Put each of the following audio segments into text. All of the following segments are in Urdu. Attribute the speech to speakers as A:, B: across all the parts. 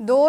A: 2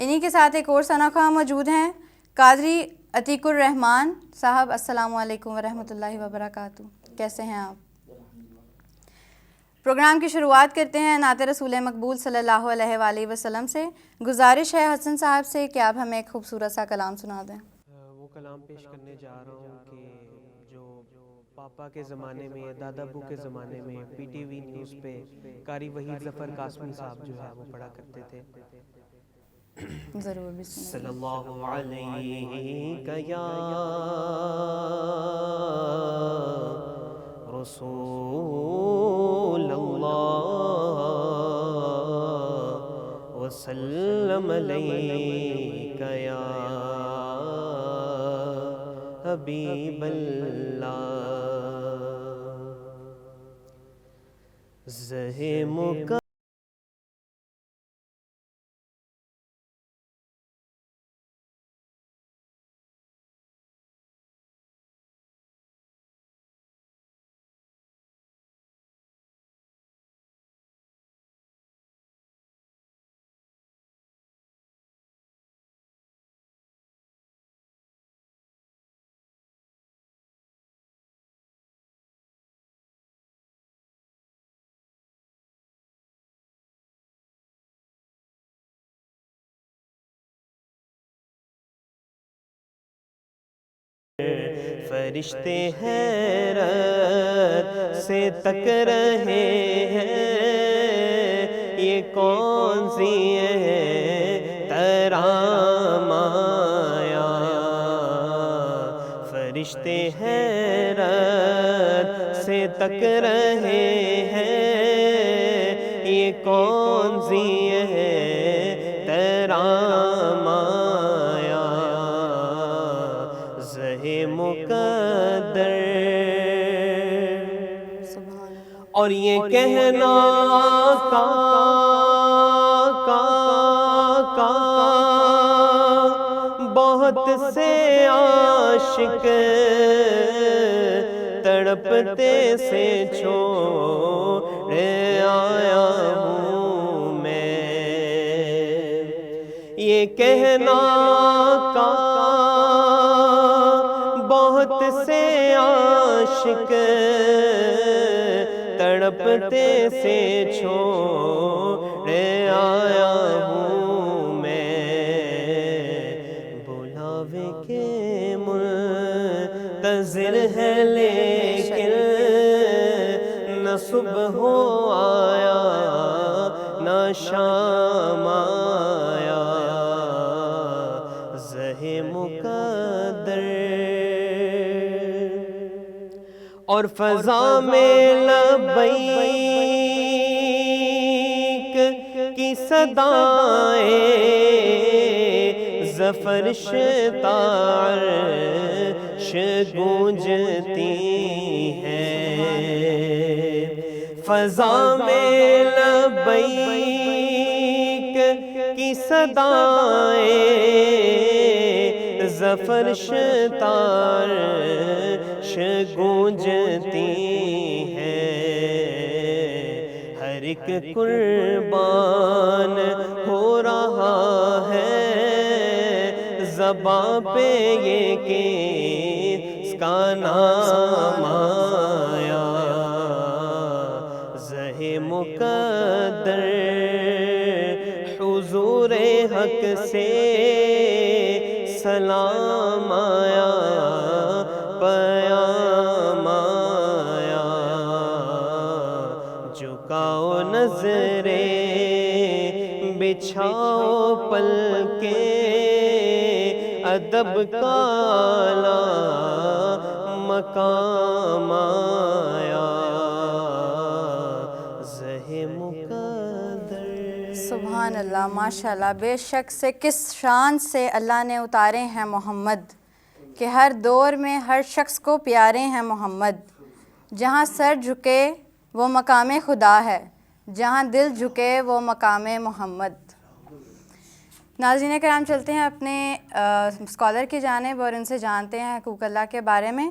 A: انہی کے ساتھ ایک اور ثنا خواہ موجود ہیں، قادری عتیق الرحمان صاحب۔ السلام علیکم ورحمۃ اللہ وبرکاتہ، کیسے ہیں آپ؟ پروگرام کی شروعات کرتے ہیں نعت رسول مقبول صلی اللہ علیہ وآلہ وسلم سے۔ گزارش ہے حسن صاحب سے کہ آپ ہمیں ایک خوبصورت سا کلام سنا دیں۔
B: وہ کلام پیش کرنے جا رہا ہوں کہ جو پاپا کے زمانے میں، دادا ابو کے زمانے میں پی ٹی وی نیوز پہ قاری وحید ظفر قاسمی صاحب جو ہے وہ پڑھا کرتے تھے۔
A: ضرور، بسم
B: صلی
A: اللہ۔
B: اللہ علیہ یا رسول اللہ وسلم علیک یا حبیب اللہ۔ زہ مکہ فرشتے حیرت سے تک رہے ہیں، یہ کون سی ہے ترام آیا۔ فرشتے حیرت سے تک رہے ہیں، یہ کون سی ہے ترام آیا۔ زہ مقدر اور یہ کہنا کا بہت سے عاشق تڑپتے سے چھوڑ آیا ہوں میں۔ یہ کہنا کا بہت سے عاشق تڑپتے سے چھوڑ آیا ہوں میں۔ بلاوے کے منتظر ہے لیکن نہ صبح ہو آیا نہ شام آیا۔ زہ مقدر اور فضا میں لبیک کی صدائیں زفرش عرش گونجتی ہیں۔ فضا میں لبیک کی صدائیں زفرش عرش گونجتی ہیں۔ ہر ایک قربان ہو رہا ہے زباں پہ یہ کس کا نام آیا۔ زہ مقدر حضور حق سے سلام آیا، پیام آیا۔ جھکاؤ نظریں بچھاؤ پلکیں ادب کا اعلیٰ مقام آیا۔ زہ مقدر
A: سبحان اللہ، ماشاء اللہ، بے شک سے کس شان سے اللہ نے اتارے ہیں محمد کہ ہر دور میں ہر شخص کو پیارے ہیں محمد۔ جہاں سر جھکے وہ مقام خدا ہے، جہاں دل جھکے وہ مقام محمد۔ ناظرین کرام، چلتے ہیں اپنے اسکالر کی جانب اور ان سے جانتے ہیں حقوق اللہ کے بارے میں۔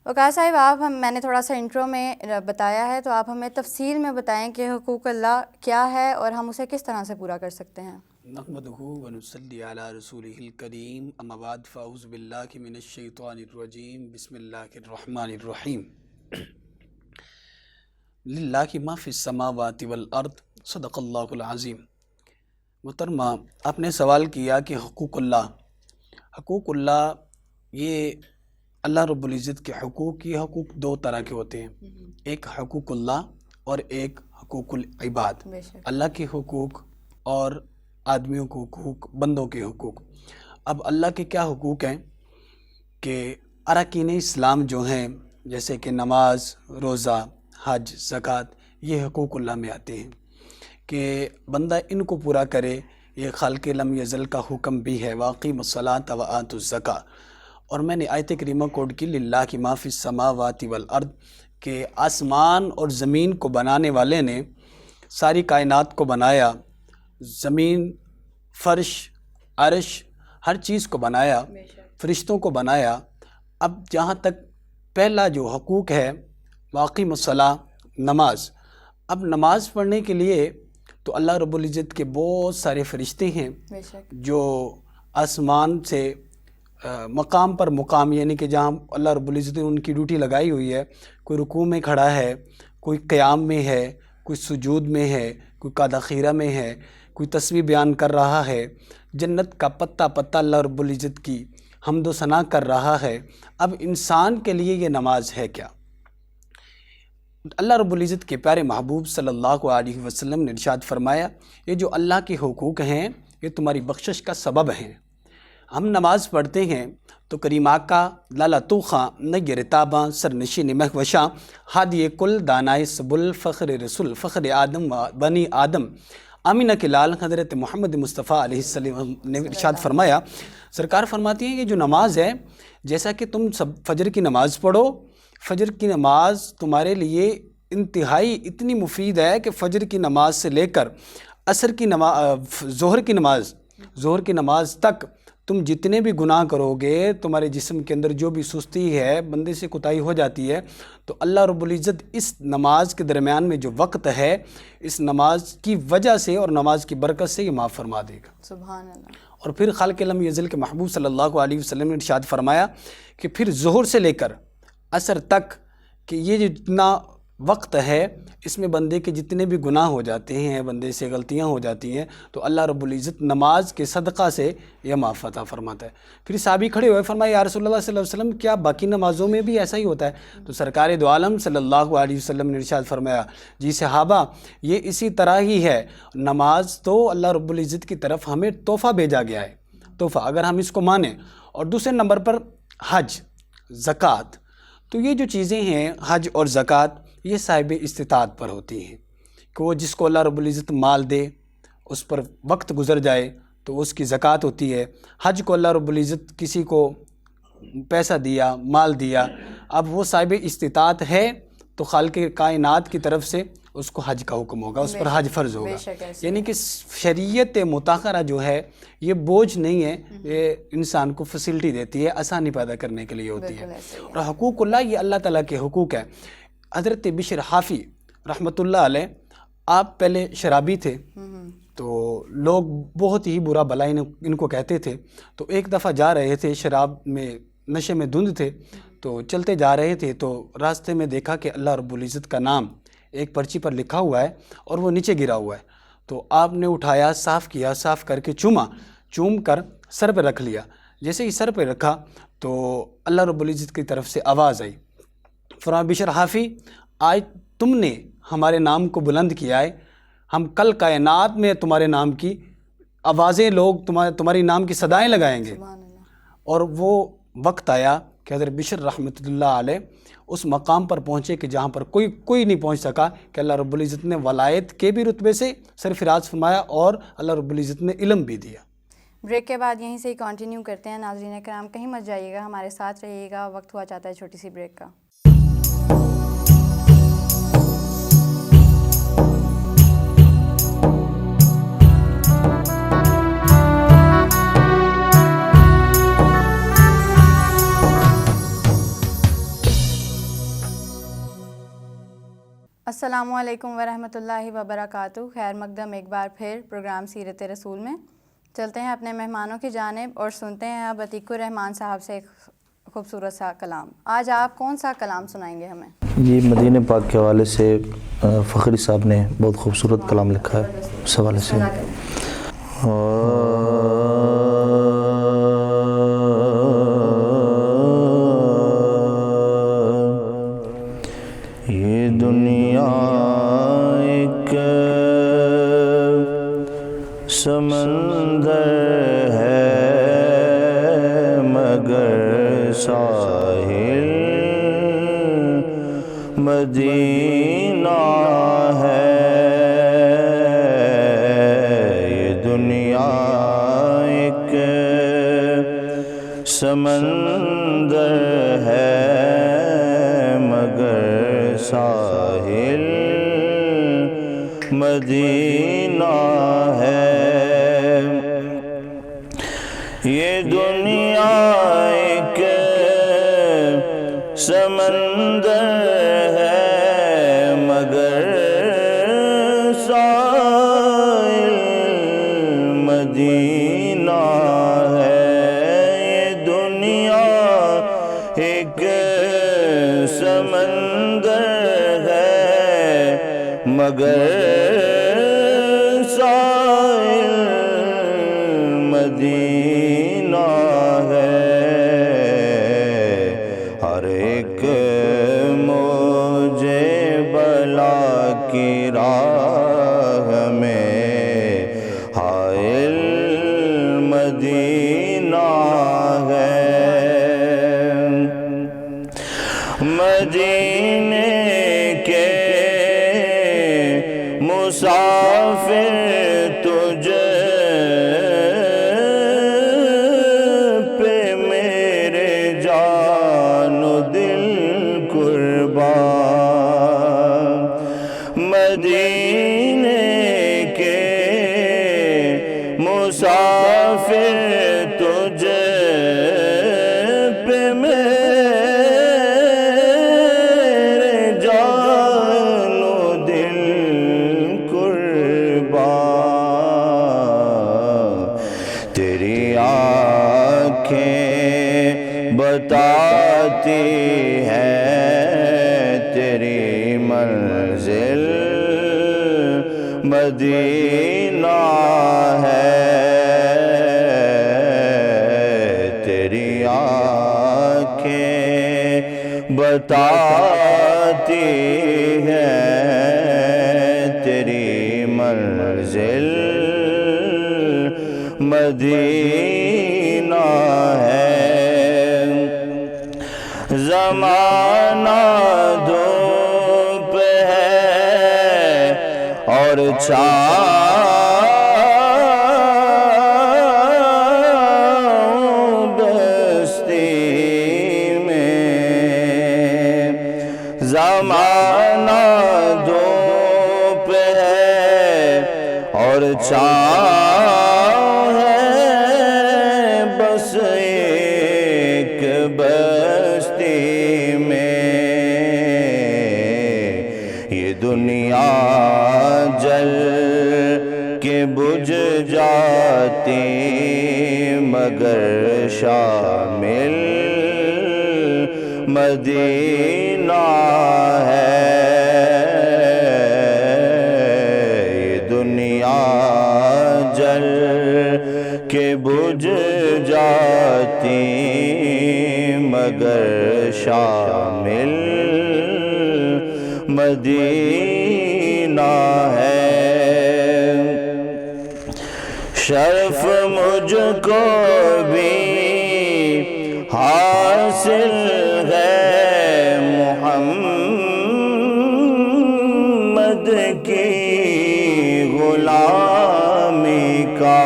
A: وقار صاحب میں نے تھوڑا سا انٹرو میں بتایا ہے، تو آپ ہمیں تفصیل میں بتائیں کہ حقوق اللہ کیا ہے اور ہم اسے کس طرح سے پورا کر سکتے ہیں۔
C: نحمدہ ونصلی علی رسولہ الکریم، اما بعد فاعوذ باللہ من الشیطان الرجیم، بسم اللہ الرحمن الرحیم۔ للہ ما فی السماوات والارض، صدق اللہ العظیم۔ محترمہ، آپ نے سوال کیا کہ حقوق اللہ یہ اللہ رب العزت کے حقوق، یہ حقوق دو طرح کے ہوتے ہیں، ایک حقوق اللہ اور ایک حقوق العباد، اللہ کے حقوق اور آدمیوں کے حقوق، بندوں کے حقوق۔ اب اللہ کے کیا حقوق ہیں کہ اراکین اسلام جو ہیں جیسے کہ نماز، روزہ، حج، زکوٰۃ، یہ حقوق اللہ میں آتے ہیں کہ بندہ ان کو پورا کرے۔ یہ خالق لم یزل کا حکم بھی ہے، واقیم الصلاۃ وآتوا الزکاۃ۔ اور میں نے آیت کریمہ کوڈ کی للہ کی ما فی السماوات والارض، کہ آسمان اور زمین کو بنانے والے نے ساری کائنات کو بنایا، زمین، فرش، عرش، ہر چیز کو بنایا، فرشتوں کو بنایا۔ اب جہاں تک پہلا جو حقوق ہے واقیم الصلاۃ، نماز، اب نماز پڑھنے کے لیے تو اللہ رب العزت کے بہت سارے فرشتے ہیں جو آسمان سے مقام پر مقام، یعنی کہ جہاں اللہ رب العزت نے ان کی ڈیوٹی لگائی ہوئی ہے، کوئی رکوع میں کھڑا ہے، کوئی قیام میں ہے، کوئی سجود میں ہے، کوئی قعدہ خیرہ میں ہے، کوئی تسبیح بیان کر رہا ہے، جنت کا پتہ پتہ اللہ رب العزت کی حمد و ثنا کر رہا ہے۔ اب انسان کے لیے یہ نماز ہے کیا؟ اللہ رب العزت کے پیارے محبوب صلی اللہ علیہ وسلم نے ارشاد فرمایا، یہ جو اللہ کے حقوق ہیں یہ تمہاری بخشش کا سبب ہیں۔ ہم نماز پڑھتے ہیں تو کریم آقا لالا توخاں نیر تاباں سرنشین مہوشاں ہادی کل دانائے سبل فخر رسول فخر آدم و بنی آدم آمینہ کے لال حضرت محمد مصطفیٰ علیہ السلام نے ارشاد فرمایا، سرکار فرماتی ہیں کہ جو نماز ہے، جیسا کہ تم سب فجر کی نماز پڑھو، فجر کی نماز تمہارے لیے انتہائی اتنی مفید ہے کہ فجر کی نماز سے لے کر عصر کی نماز، ظہر کی نماز تک تم جتنے بھی گناہ کرو گے، تمہارے جسم کے اندر جو بھی سستی ہے، بندے سے کوتاہی ہو جاتی ہے، تو اللہ رب العزت اس نماز کے درمیان میں جو وقت ہے، اس نماز کی وجہ سے اور نماز کی برکت سے یہ معاف فرما دے گا۔
A: سبحان اللہ۔
C: اور پھر خالق لم یزل کے محبوب صلی اللہ علیہ وسلم نے ارشاد فرمایا کہ پھر ظہر سے لے کر عصر تک کہ یہ جتنا وقت ہے، اس میں بندے کے جتنے بھی گناہ ہو جاتے ہیں، بندے سے غلطیاں ہو جاتی ہیں، تو اللہ رب العزت نماز کے صدقہ سے یہ معاف عطا فرماتا ہے۔ پھر صحابی کھڑے ہوئے، فرمایا یا رسول اللہ صلی اللہ علیہ وسلم، کیا باقی نمازوں میں بھی ایسا ہی ہوتا ہے؟ تو سرکار دو عالم صلی اللہ علیہ وسلم نے ارشاد فرمایا، جی صحابہ، یہ اسی طرح ہی ہے۔ نماز تو اللہ رب العزت کی طرف ہمیں تحفہ بھیجا گیا ہے، تحفہ، اگر ہم اس کو مانیں۔ اور دوسرے نمبر پر حج، زکوٰۃ، تو یہ جو چیزیں ہیں حج اور زکوٰۃ، یہ صاحب استطاعت پر ہوتی ہیں کہ وہ جس کو اللہ رب العزت مال دے، اس پر وقت گزر جائے تو اس کی زکوٰۃ ہوتی ہے۔ حج کو اللہ رب العزت کسی کو پیسہ دیا، مال دیا، اب وہ صاحب استطاعت ہے تو خالق کائنات کی طرف سے اس کو حج کا حکم ہوگا، اس پر حج فرض ہوگا۔ یعنی کہ شریعت مطہرہ جو ہے یہ بوجھ نہیں ہے، یہ انسان کو فیسلٹی دیتی ہے، آسانی پیدا کرنے کے لیے ہوتی ہے۔ اور حقوق اللہ یہ اللہ تعالیٰ کے حقوق ہے۔ حضرت بشر حافی رحمۃ اللہ علیہ، آپ پہلے شرابی تھے، تو لوگ بہت ہی برا بلا ان کو کہتے تھے۔ تو ایک دفعہ جا رہے تھے، شراب میں نشے میں دھند تھے، تو چلتے جا رہے تھے تو راستے میں دیکھا کہ اللہ رب العزت کا نام ایک پرچی پر لکھا ہوا ہے اور وہ نیچے گرا ہوا ہے۔ تو آپ نے اٹھایا، صاف کیا، صاف کر کے چوم کر سر پہ رکھ لیا۔ جیسے ہی سر پہ رکھا تو اللہ رب العزت کی طرف سے آواز آئی، فرمایا بشر حافی، آج تم نے ہمارے نام کو بلند کیا ہے، ہم کل کائنات میں تمہارے نام کی آوازیں، لوگ تمہاری نام کی صدائیں لگائیں گے۔ اور وہ وقت آیا کہ حضرت بشر رحمۃ اللہ علیہ اس مقام پر پہنچے کہ جہاں پر کوئی نہیں پہنچ سکا، کہ اللہ رب العزت نے ولایت کے بھی رتبے سے سرفراز فرمایا اور اللہ رب العزت نے علم بھی دیا۔
A: بریک کے بعد یہیں سے ہی کنٹینیو کرتے ہیں۔ ناظرین کرام، کہیں مت جائیے گا، ہمارے ساتھ رہیے گا، وقت ہوا چاہتا ہے چھوٹی سی بریک کا۔ السلام علیکم ورحمۃ اللہ وبرکاتہ. خیر مقدم ایک بار پھر پروگرام سیرت رسول میں. چلتے ہیں اپنے مہمانوں کی جانب اور سنتے ہیں اب عتیق الرحمان صاحب سے ایک خوبصورت سا کلام. آج آپ کون سا کلام سنائیں گے ہمیں؟
D: یہ مدینہ پاک کے حوالے سے فخری صاحب نے بہت خوبصورت کلام لکھا ہے اس حوالے سے. یہ دنیا ایک سمندر ہے مگر ساحل مدینہ ہے. یہ دنیا ایک سمندر ہے مگر ساحل مدینہ ہے. یہ دنیا ایک سمندر ہے مگر ساحل مدینہ ہے. یہ دنیا ایک سمندر ہے مگر ساحل مدینہ ہے. ہر ایک موجے بلا کی راہ میں حائل مدینہ ہے. مدینے کے مسافر تجھ پہ میرے جان و دل قربان. مدینے کے مسافر تجھ پہ میرے جان و دل قربان. تیری آنکھیں بتاتی ہیں تیری منزل مدینہ ہے. تیری آنکھیں بتاتی ہیں تیری منزل مدینہ ہے. زمانہ دھوپ ہے اور چھاؤں بستی میں. زمانہ دھوپ ہے اور چھاؤں ہے بس ایک بستی میں. یہ دنیا جل کے بجھ جاتی مگر شامل مدینہ ہے. یہ دنیا جل کے بجھ جاتی مگر شامل مدینہ ہے. شرف مجھ کو بھی حاصل ہے محمد کی غلامی کا.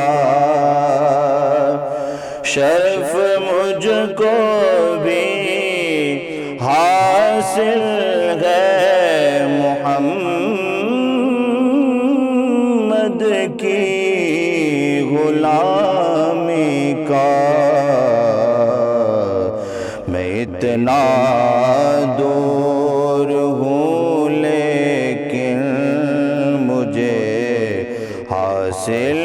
D: شرف مجھ کو بھی حاصل ہے محمد کی غلامی کا. میں اتنا دور ہوں
E: حاصل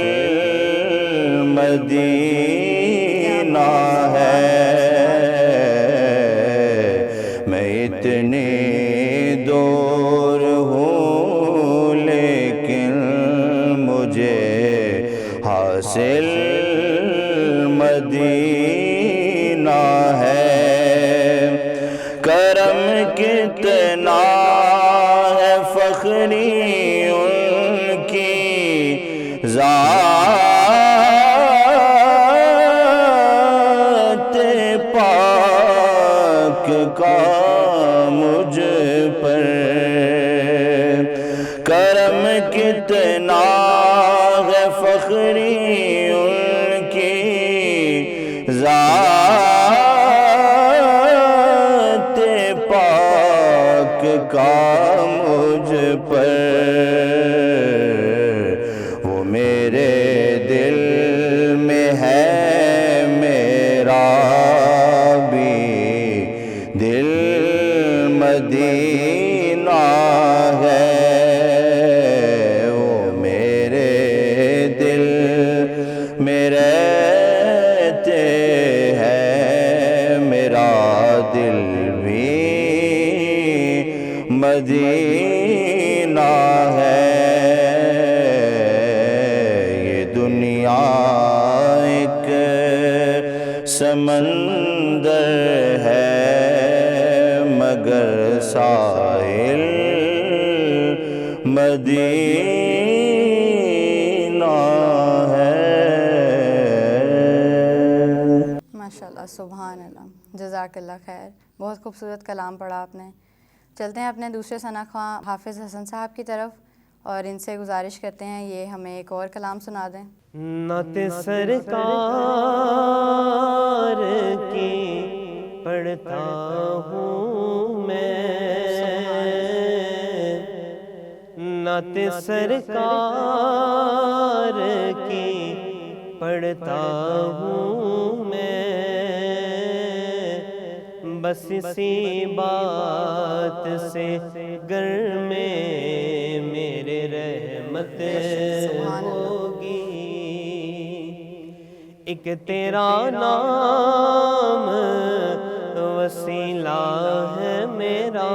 E: مدینہ ہے، میں اتنی دور ہوں لیکن مجھے حاصل مدینہ ہے۔ کرم کتنا ہے فخری ان کی ذات پاک کا مجھ پر، کرم کتنا ہے فخری ان کی ذات پاک کا مجھ پر، وہ میرے دل میں ہے، میرا بھی دل مدینہ ہے، وہ میرے دل میں رہتے ہیں، میرا دل بھی مدینہ ہے۔ یہ دنیا ایک سمندر ہے مگر ساحل مدینہ ہے۔
A: ماشاءاللہ، سبحان اللہ، جزاک اللہ خیر، بہت خوبصورت کلام پڑھا آپ نے۔ چلتے ہیں اپنے دوسرے ثنا خواں حافظ حسن صاحب کی طرف اور ان سے گزارش کرتے ہیں یہ ہمیں ایک اور کلام سنا دیں۔
B: نعت سرکار کی پڑھتا ہوں میں، نعت سرکار کی پڑھتا ہوں میں، بس اسی بات سے گھر میں میرے رحمت ہوگی، ایک تیرا نام وسیلہ ہے میرا،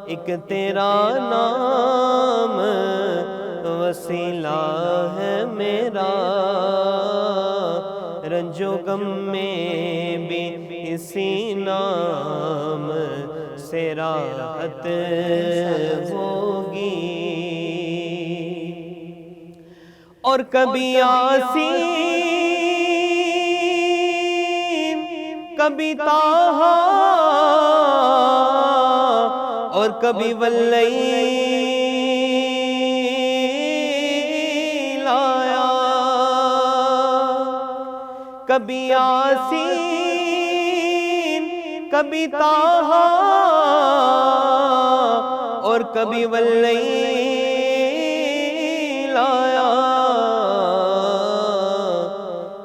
B: ایک تیرا نام وسیلہ ہے میرا، رنج و غم میں بھی اسی نام سے راحت ہوگی، اور کبھی یاسین کبھی طٰہٰ اور کبھی واللیل آیا، کبھی یاسین کبھی طٰہٰ اور کبھی واللیل آیا،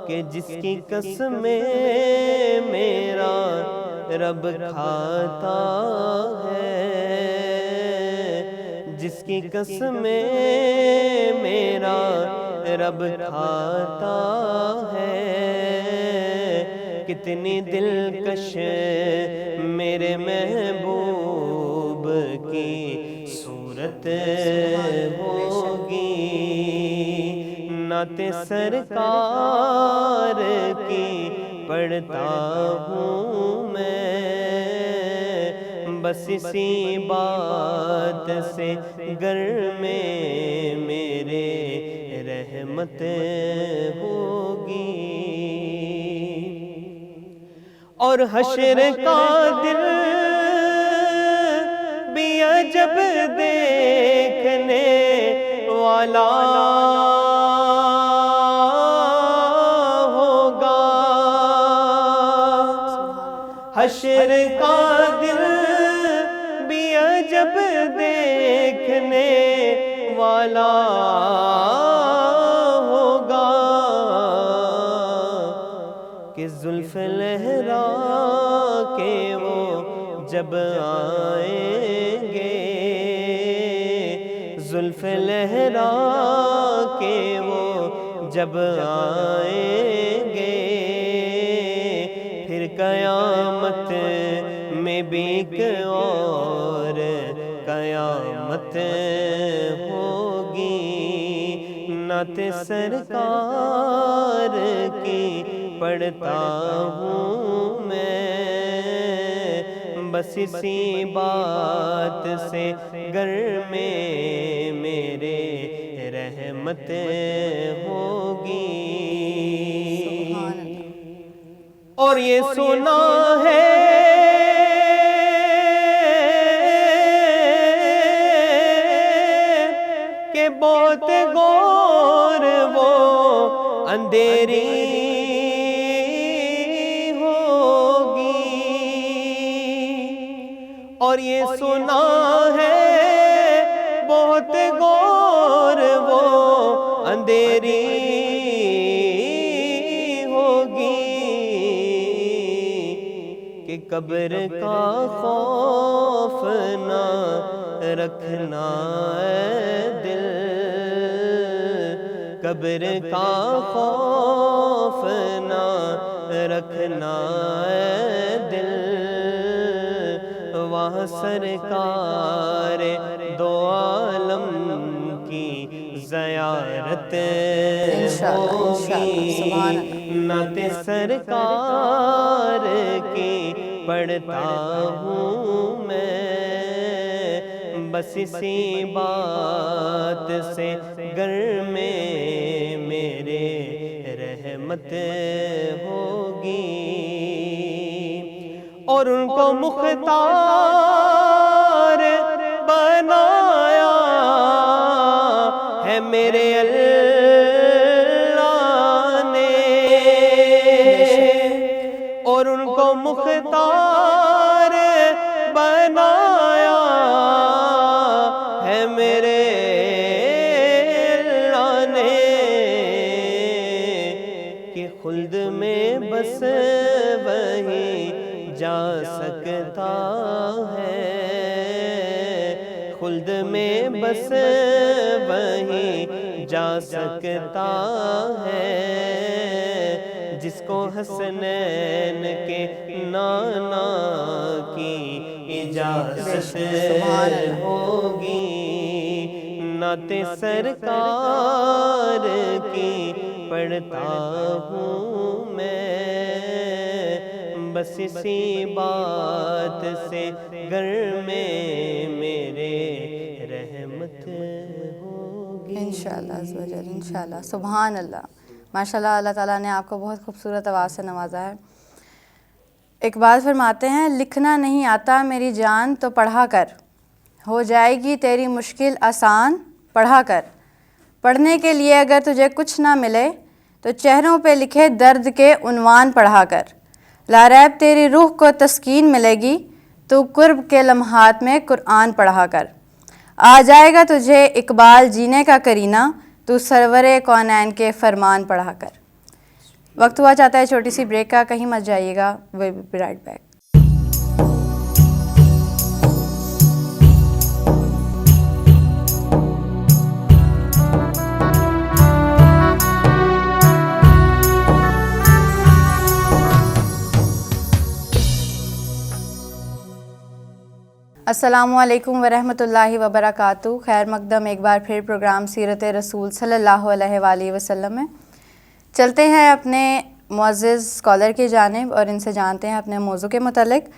B: کہ جس کی قسمیں میرا رب کھاتا ہے، جس کی قسمیں میرا رب کھاتا ہے، کتنی دلکش میرے محبوب کی صورت ہوگی، نعت سرکار کی پڑھتا ہوں میں، بس اسی بات سے گھر میں میرے رحمت ہوگی، اور حشر کا دل بھی عجب دیکھنے والا ہوگا، حشر کا دل بھی عجب دیکھنے والا ہوگا، کہ زلف لہرا کے وہ جب آئیں گے، زلف لہرا صحرا کے وہ جب آئیں گے، پھر قیامت میں بھی ایک اور قیامت ہوگی۔ نعت سرکار کی پڑھتا ہوں میں، بس اسی بات سے گھر میں میرے رحمت ہوگی۔ اور یہ سنا ہے کہ بہت غور وہ اندھیری ہوگی، اور یہ سنا ہے بہت غور وہ اندھیری ہوگی، کہ قبر کا خوف نہ رکھنا اے دل، قبر کا خوف نہ رکھنا اے دل، وہاں سرکار دو عالم کی زیارت ہوگی۔ نعت سرکار کی پڑھتا ہوں میں، بس اسی بات سے گھر میں میرے رحمت ہوگی۔ اور ان کو مختار بنایا ہے میرے اللہ نے، اور ان کو مختار بنایا ہے میرے اللہ نے، کہ خلد میں بس وہی جا سکتا ہے، خلد میں بس وہی جا سکتا ہے، جس کو حسنین کے نانا کی اجازت ہوگی۔ نعت سرکار کی پڑھتا ہوں میں، بس اسی بات سے گھر میں میرے رحمت ہوگی۔
A: انشاءاللہ عزوجل، انشاءاللہ، سبحان اللہ، ماشاءاللہ۔ اللہ تعالیٰ نے آپ کو بہت خوبصورت آواز سے نوازا ہے۔ ایک بات فرماتے ہیں، لکھنا نہیں آتا میری جان تو پڑھا کر، ہو جائے گی تیری مشکل آسان پڑھا کر، پڑھنے کے لیے اگر تجھے کچھ نہ ملے تو چہروں پہ لکھے درد کے عنوان پڑھا کر، لاریب تیری روح کو تسکین ملے گی تو قرب کے لمحات میں قرآن پڑھا کر، آ جائے گا تجھے اقبال جینے کا کرینہ تو سرور کونین کے فرمان پڑھا کر۔ وقت ہوا چاہتا ہے چھوٹی سی بریک کا، کہیں مت جائیے گا، وی ول بی رائٹ بیک۔ السلام علیکم ورحمۃ اللہ وبرکاتہ۔ خیر مقدم ایک بار پھر پروگرام سیرت رسول صلی اللہ علیہ وآلہ وسلم میں چلتے ہیں اپنے معزز اسکالر کی جانب اور ان سے جانتے ہیں اپنے موضوع کے متعلق۔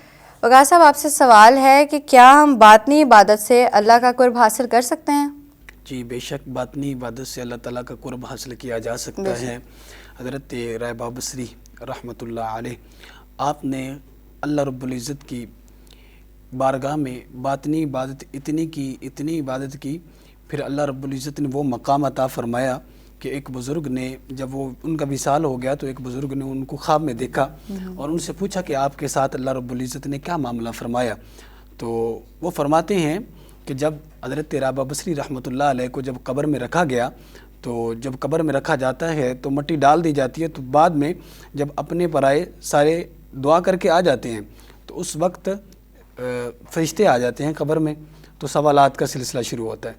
A: وقار صاحب، آپ سے سوال ہے کہ کیا ہم باطنی عبادت سے اللہ کا قرب حاصل کر سکتے ہیں؟
C: جی بے شک، باطنی عبادت سے اللہ تعالیٰ کا قرب حاصل کیا جا سکتا ہے۔ حضرت رائبہ بصری رحمۃ اللہ علیہ، آپ نے اللہ رب العزت کی بارگاہ میں باطنی عبادت اتنی عبادت کی، پھر اللہ رب العزت نے وہ مقام عطا فرمایا کہ ایک بزرگ نے، جب وہ ان کا وصال ہو گیا تو ایک بزرگ نے ان کو خواب میں دیکھا اور ان سے پوچھا کہ آپ کے ساتھ اللہ رب العزت نے کیا معاملہ فرمایا؟ تو وہ فرماتے ہیں کہ جب حضرت رائبہ بصری رحمۃ اللہ علیہ کو جب قبر میں رکھا گیا، تو جب قبر میں رکھا جاتا ہے تو مٹی ڈال دی جاتی ہے، تو بعد میں جب اپنے پرائے سارے دعا کر کے آ جاتے ہیں تو اس وقت فرشتے آ جاتے ہیں قبر میں، تو سوالات کا سلسلہ شروع ہوتا ہے۔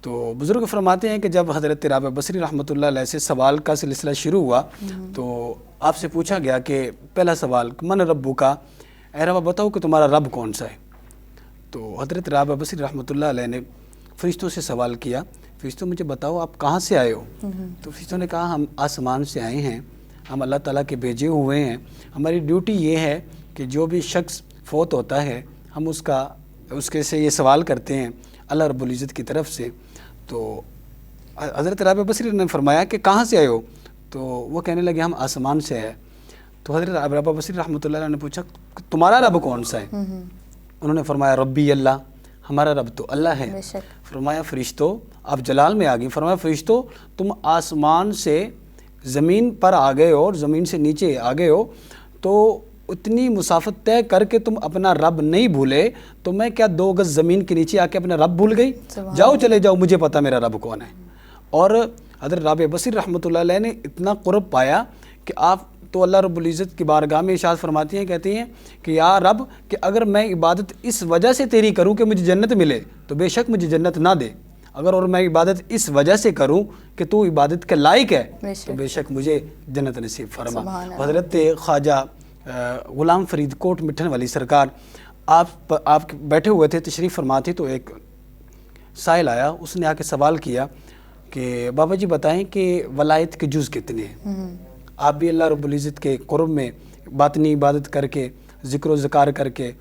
C: تو بزرگ فرماتے ہیں کہ جب حضرت رابع بصری رحمۃ اللہ علیہ سے سوال کا سلسلہ شروع ہوا تو آپ سے پوچھا گیا کہ پہلا سوال من ربو کا، اے رابع بتاؤ کہ تمہارا رب کون سا ہے؟ تو حضرت رابع بصری رحمۃ اللہ علیہ نے فرشتوں سے سوال کیا، فرشتوں مجھے بتاؤ آپ کہاں سے آئے ہو؟ تو فرشتوں نے کہا ہم آسمان سے آئے ہیں، ہم اللہ تعالیٰ کے بھیجے ہوئے ہیں، ہماری ڈیوٹی یہ ہے کہ جو بھی شخص فوت ہوتا ہے ہم اس کے سے یہ سوال کرتے ہیں اللہ رب العزت کی طرف سے۔ تو حضرت رابع بصری نے فرمایا کہ کہاں سے آئے ہو؟ تو وہ کہنے لگے ہم آسمان سے آئے۔ تو حضرت رابع بصری رحمۃ اللہ علیہ نے پوچھا تمہارا رب کون سا ہے؟ انہوں نے فرمایا ربی اللہ، ہمارا رب تو اللہ ہے۔ فرمایا فرشتوں، آپ جلال میں آ گئی، فرمایا فرشتوں تم آسمان سے زمین پر آ گئے ہو اور زمین سے نیچے آ گئے ہو، تو اتنی مسافت طے کر کے تم اپنا رب نہیں بھولے تو میں کیا 2 گز زمین کے نیچے آ کے اپنا رب بھول گئی؟ جاؤ چلے جاؤ، مجھے پتا میرا رب کون ہے۔ اور حضرت رابع بصری رحمۃ اللہ علیہ نے اتنا قرب پایا کہ آپ تو اللہ رب العزت کی بارگاہ میں ارشاد فرماتی ہیں، کہتی ہیں کہ یا رب کہ اگر میں عبادت اس وجہ سے تیری کروں کہ مجھے جنت ملے تو بے شک مجھے جنت نہ دے، اگر اور میں عبادت اس وجہ سے کروں کہ تو عبادت کے لائق ہے تو بے شک مجھے جنت نصیب فرما۔ حضرت خواجہ غلام فرید کوٹ مٹھن والی سرکار آپ بیٹھے ہوئے تھے، تشریف فرما تھی، تو ایک سائل آیا، اس نے آ کے سوال کیا کہ بابا جی بتائیں کہ ولایت کے جز کتنے ہیں؟ آپ بھی اللہ رب العزت کے قرب میں باطنی عبادت کر کے ذکر و ذکار کر کے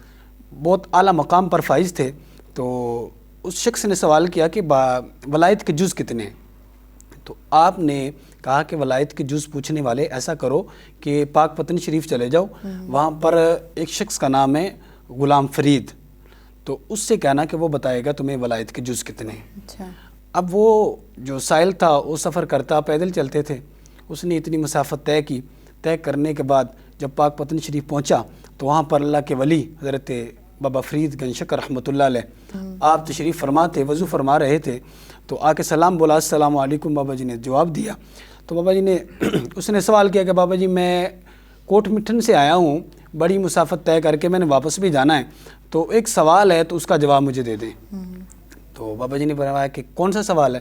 C: بہت اعلیٰ مقام پر فائز تھے، تو اس شخص نے سوال کیا کہ ولایت کے جز کتنے ہیں؟ تو آپ نے کہا کہ ولایت کے جز پوچھنے والے ایسا کرو کہ پاک پتن شریف چلے جاؤ، وہاں پر ایک شخص کا نام ہے غلام فرید، تو اس سے کہنا کہ وہ بتائے گا تمہیں ولایت کے جز کتنے ہیں۔ اب وہ جو سائل تھا وہ سفر کرتا، پیدل چلتے تھے، اس نے اتنی مسافت طے کرنے کے بعد جب پاک پتن شریف پہنچا تو وہاں پر اللہ کے ولی حضرت بابا فرید گنج شکر رحمۃ اللہ علیہ آپ تشریف فرما تھے، وضو فرما رہے تھے، تو آ کے سلام بولا السلام علیکم، بابا جی نے جواب دیا۔ تو بابا جی نے اس نے سوال کیا کہ بابا جی میں کوٹ مٹھن سے آیا ہوں، بڑی مسافت طے کر کے میں نے واپس بھی جانا ہے، تو ایک سوال ہے تو اس کا جواب مجھے دے دیں۔ تو بابا جی نے فرمایا کہ کون سا سوال ہے؟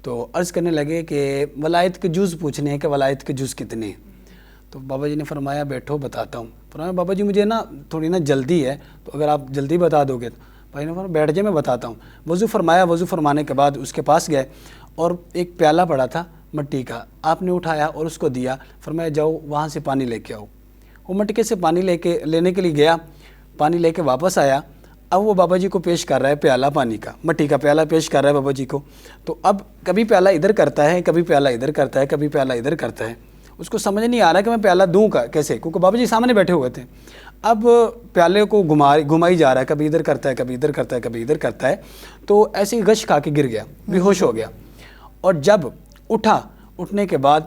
C: تو عرض کرنے لگے کہ ولایت کے جز پوچھنے ہیں کہ ولایت کے جز کتنے ہیں۔ تو بابا جی نے فرمایا بیٹھو بتاتا ہوں۔ فرمایا بابا جی مجھے تھوڑی جلدی ہے، تو اگر آپ جلدی بتا دو گے تو بھائی نے فرمایا بیٹھ جائے میں بتاتا ہوں۔ وضو فرمایا، وضو فرمانے کے بعد اس کے پاس گئے اور ایک پیالہ پڑا تھا مٹی کا، آپ نے اٹھایا اور اس کو دیا، فرمایا جاؤ وہاں سے پانی لے کے آؤ۔ وہ مٹکے سے پانی لینے کے لیے گیا، پانی لے کے واپس آیا، اب وہ بابا جی کو پیش کر رہا ہے پیالہ پانی کا، مٹی کا پیالہ پیش کر رہا ہے بابا جی کو، تو اب کبھی پیالہ ادھر کرتا ہے، کبھی پیالہ ادھر کرتا ہے، کبھی پیالہ ادھر کرتا ہے، اس کو سمجھ نہیں آ رہا کہ میں پیالہ دوں کا کیسے، کیونکہ بابا جی سامنے بیٹھے ہوئے تھے۔ اب پیالے کو گھمائی جا رہا ہے، کبھی ادھر کرتا ہے، کبھی ادھر کرتا ہے، کبھی ادھر کرتا ہے، تو ایسے ہی غش کھا کے گر گیا، بے ہوش ہو گیا، اور جب اٹھنے کے بعد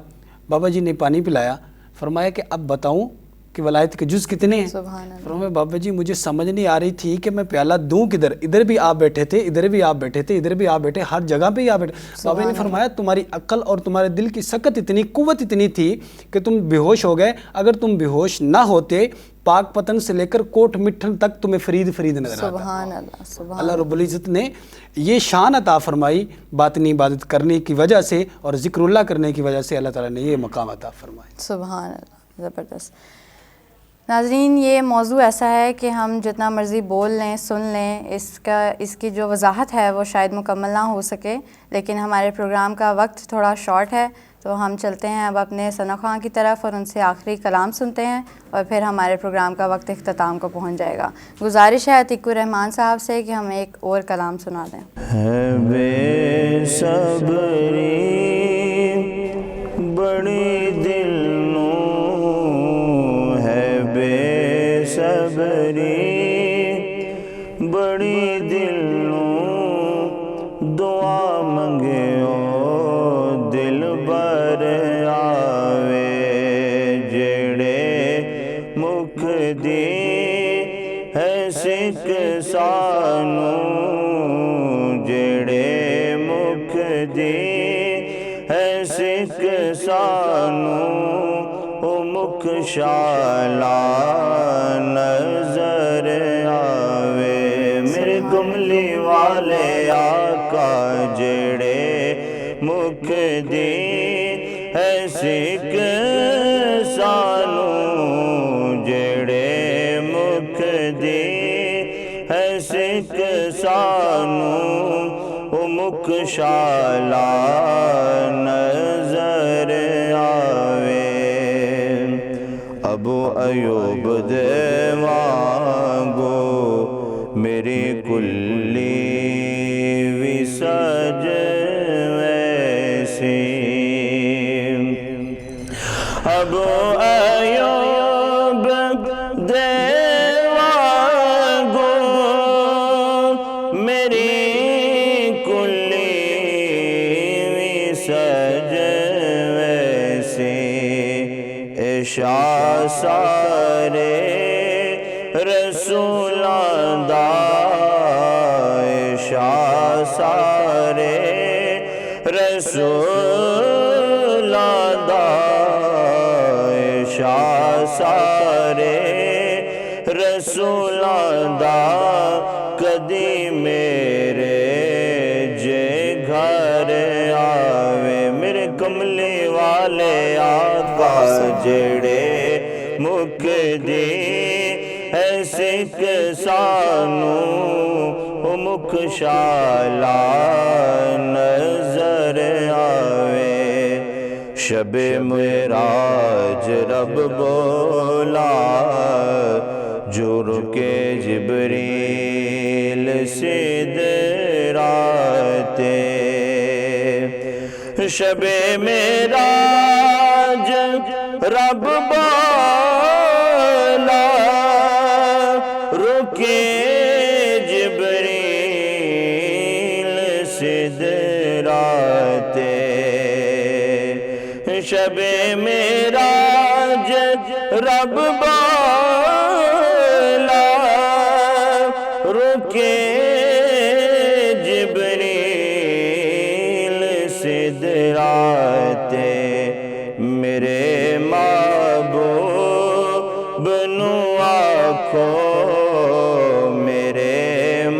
C: بابا جی نے پانی پلایا، فرمایا کہ اب بتاؤں کہ ولایت کے جز کتنے ہیں؟ فرمایا بابا جی مجھے سمجھ نہیں آ رہی تھی کہ میں پیالہ دوں کدھر، ادھر بھی آپ بیٹھے تھے، ادھر بھی آپ بیٹھے تھے، ادھر بھی آپ بیٹھے، ہر جگہ پہ ہی آپ بیٹھے۔ بابا جی نے فرمایا تمہاری عقل اور تمہارے دل کی سکت اتنی، قوت اتنی تھی کہ تم بے ہوش ہو گئے، اگر تم بے ہوش نہ ہوتے پاک پتن سے لے کر کوٹ مٹھن تک تمہیں فرید نظر آتا۔
A: سبحان اللہ،
C: اللہ رب العزت نے یہ شان عطا فرمائی باطنی عبادت کرنے کی وجہ سے اور ذکر اللہ کرنے کی وجہ سے، اللہ تعالیٰ نے یہ مقام عطا فرمایا۔
A: سبحان اللہ، زبردست۔ ناظرین یہ موضوع ایسا ہے کہ ہم جتنا مرضی بول لیں، سن لیں، اس کی جو وضاحت ہے وہ شاید مکمل نہ ہو سکے، لیکن ہمارے پروگرام کا وقت تھوڑا شارٹ ہے، تو ہم چلتے ہیں اب اپنے ثنا خواں کی طرف اور ان سے آخری کلام سنتے ہیں، اور پھر ہمارے پروگرام کا وقت اختتام کو پہنچ جائے گا۔ گزارش ہے عتیق الرحمان صاحب سے کہ ہمیں ایک اور کلام سنا دیں۔
E: ہے بے صبری بڑی دل نو، ہے بے صبری بڑی دل نو، دعا منگیو دل بر آوے، جڑے مکھ دی ہے سکھ سانو، جڑے مکھ دی ہے سکھ سانو، او مکھ شالا نظر آوے، میرے کملی والے آقا جڑے ਮੁਖ ਦੀ ਹੈ ਸਿੱਖ ਸਾਨੂੰ, ਜਿਹੜੇ ਮੁਖ ਦੀ ਹੈ ਸਿੱਖ ਸਾਨੂੰ, ਉਹ ਮੁਖ ਸ਼ਾਲਾ ਨਜ਼ਰ ਆਵੇ। ਅਬੂ ਅਯੂਬ ਦੇ ਵਾਂਗੂ ਮੇਰੀ ਕੁੱਲੀ ਵੀ ਸਜ ਵੈਸੀ। ਅਬੂ ਅਯੂਬ ਦੇ ਵਾਂਗੂ ਮੇਰੀ ਕੁੱਲੀ ਵੀ ਸਜ ਵੈਸੀ। ਇਸ਼ਾ ਸਾਰੇ ਰਸੂਲਾਂ ਦਾ, ਇਸ਼ਾ ਸਾਰੇ ਰਸੂਲਾਂ ਦਾ, ਇਸ਼ਾ ਸਾਰੇ ਰਸੂਲਾਂ ਦਾ। ਕਦੀ ਮੇਰੇ ਜੇ ਘਰ ਆਵੇ, ਮੇਰੇ ਕਮਲੇ ਵਾਲੇ ਆਕਾ, ਜਿਹੜੇ ਮੁਖ ਦੀ ਹੈ ਸਿੱਖ ਸਾਨੂੰ, ਉਹ ਮੁਖ ਸ਼ਾਲਾ ਨਜ਼ਰ ਆਵੇ। شب معراج رب بولا جو رکے جبریل سدراتے شب معراج رب بولا رکے جبریل سدراتے شب معراج رب بالا رکے جبریل سدراتے میرے محبوب نو آنکھو میرے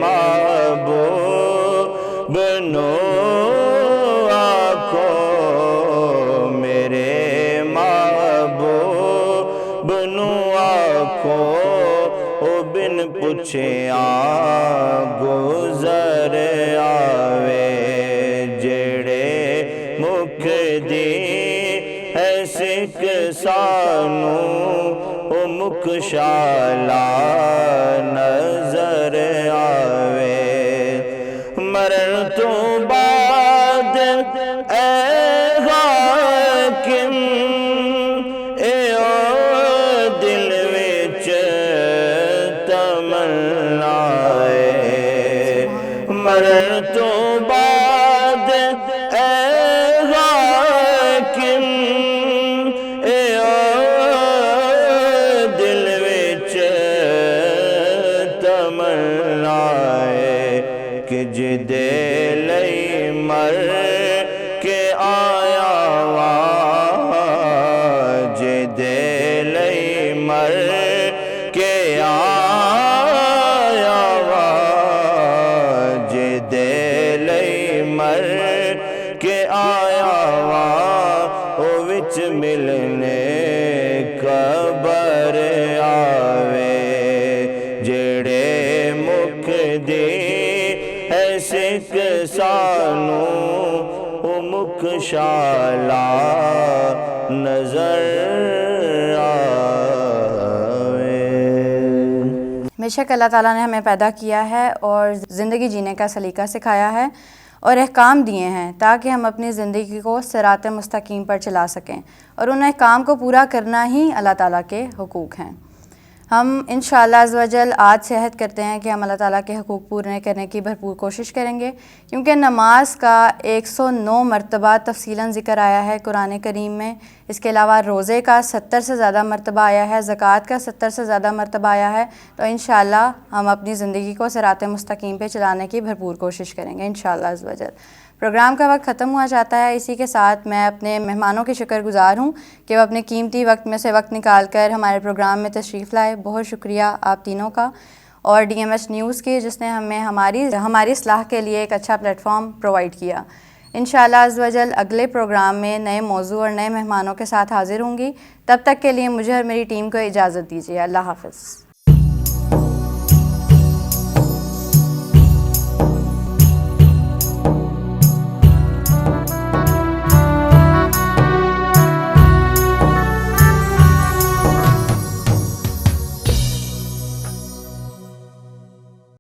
E: محبوب نو بن پوچھے گزر آوے جڑے مکھ دی ہے سکھ سانو او مکھ شالا نظر آوے مرن تو بعد اے حاکم مرن تو بعد اے حاکم اے دل وچ تمنا ہے کہ جدے لئی مر کے آیا وا جدے لئی مر کے ملنے قبر آوے جڑے مکھ دی ہے سکھ سانو او مکھ شالا نظر آوے۔
A: بے شک اللہ تعالیٰ نے ہمیں پیدا کیا ہے اور زندگی جینے کا سلیقہ سکھایا ہے اور احکام دیے ہیں تاکہ ہم اپنی زندگی کو صراط مستقیم پر چلا سکیں، اور ان احکام کو پورا کرنا ہی اللہ تعالیٰ کے حقوق ہیں۔ ہم انشاءاللہ عز و جل آج سے عہد کرتے ہیں کہ ہم اللہ تعالیٰ کے حقوق پورے کرنے کی بھرپور کوشش کریں گے، کیونکہ نماز کا 109 مرتبہ تفصیلاً ذکر آیا ہے قرآن کریم میں۔ اس کے علاوہ روزے کا 70 سے زیادہ مرتبہ آیا ہے، زکوٰۃ کا 70 سے زیادہ مرتبہ آیا ہے۔ تو انشاءاللہ ہم اپنی زندگی کو صراط مستقیم پہ چلانے کی بھرپور کوشش کریں گے انشاءاللہ عز و جل۔ پروگرام کا وقت ختم ہوا جاتا ہے، اسی کے ساتھ میں اپنے مہمانوں کی شکر گزار ہوں کہ وہ اپنے قیمتی وقت میں سے وقت نکال کر ہمارے پروگرام میں تشریف لائے۔ بہت شکریہ آپ تینوں کا، اور DMS نیوز کی جس نے ہمیں ہماری اصلاح کے لیے ایک اچھا پلیٹ فارم پرووائڈ کیا۔ انشاءاللہ عز و جل اگلے پروگرام میں نئے موضوع اور نئے مہمانوں کے ساتھ حاضر ہوں گی. تب تک کے لیے مجھے اور میری ٹیم کو اجازت دیجیے. اللہ حافظ.